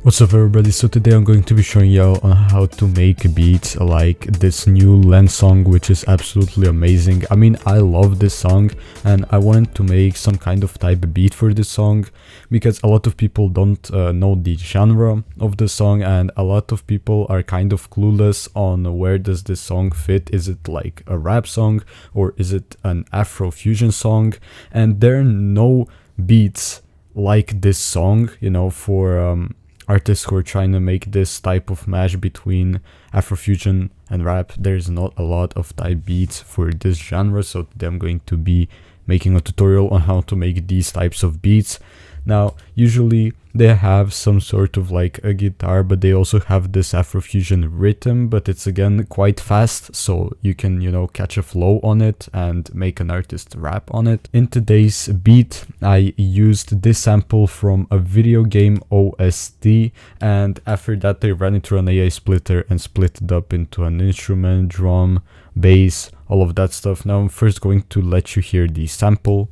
What's up everybody, so today I'm going to be showing you on how to make beats like this new Lens song, which is absolutely amazing. I mean, I love this song and I wanted to make some kind of type beat for this song because a lot of people don't know the genre of the song, and a lot of people are kind of clueless on where does this song fit. Is it like a rap song or is it an Afro-fusion song? And there are no beats like this song, you know, for artists who are trying to make this type of mash between Afrofusion and rap. There's not a lot of type beats for this genre, so today I'm going to be making a tutorial on how to make these types of beats. Now, usually they have some sort of like a guitar, but they also have this Afrofusion rhythm, but it's again quite fast, so you can, you know, catch a flow on it and make an artist rap on it. In today's beat, I used this sample from a video game OST, and after that I ran it through an AI splitter and split it up into an instrument, drum, bass, all of that stuff. Now I'm first going to let you hear the sample.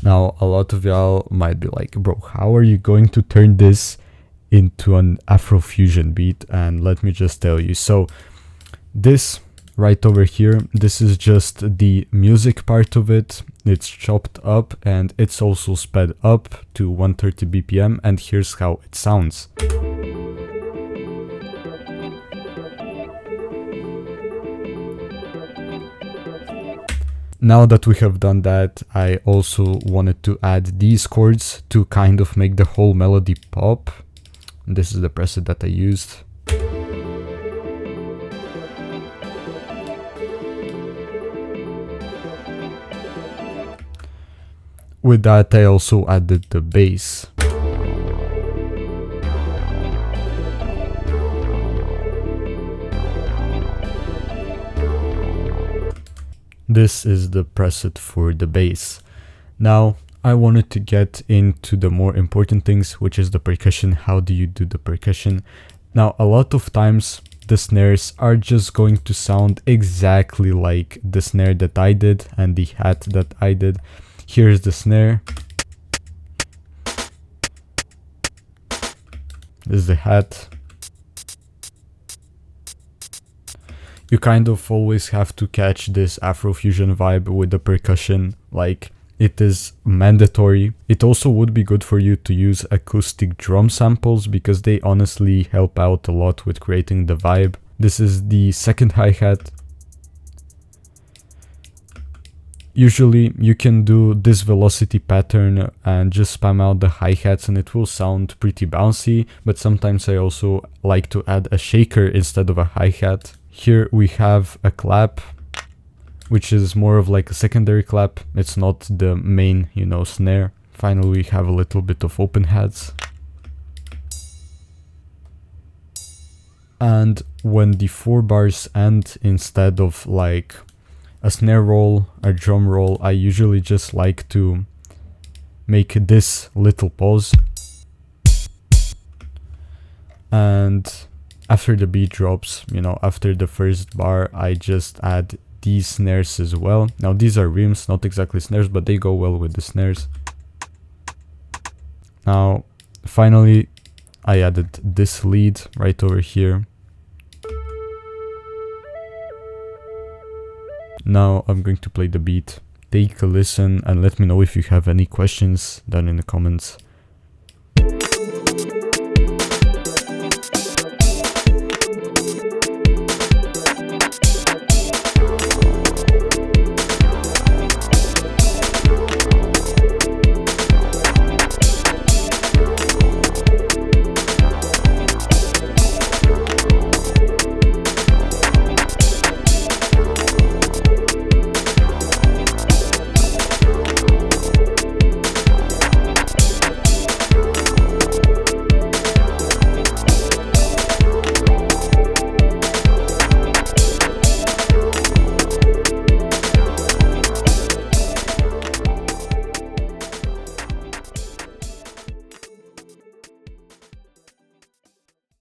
Now, a lot of y'all might be like, bro, how are you going to turn this into an Afrofusion beat? And let me just tell you. So this right over here, this is just the music part of it. It's chopped up and it's also sped up to 130 BPM, and here's how it sounds. Now that we have done that, I also wanted to add these chords to kind of make the whole melody pop. This is the preset that I used. With that, I also added the bass. This is the preset for the bass. Now, I wanted to get into the more important things, which is the percussion. How do you do the percussion? Now, a lot of times the snares are just going to sound exactly like the snare that I did and the hat that I did. Here's the snare. This is the hat. You kind of always have to catch this Afrofusion vibe with the percussion, like it is mandatory. It also would be good for you to use acoustic drum samples because they honestly help out a lot with creating the vibe. This is the second hi-hat. Usually you can do this velocity pattern and just spam out the hi-hats and it will sound pretty bouncy, but sometimes I also like to add a shaker instead of a hi-hat. Here we have a clap, which is more of like a secondary clap. It's not the main, you know, snare. Finally, we have a little bit of open hats. And when the 4 bars end, instead of like a snare roll, a drum roll, I usually just like to make this little pause. And after the beat drops, you know, after the first bar, I just add these snares as well. Now these are rims, not exactly snares, but they go well with the snares. Now, finally, I added this lead right over here. Now I'm going to play the beat. Take a listen and let me know if you have any questions down in the comments.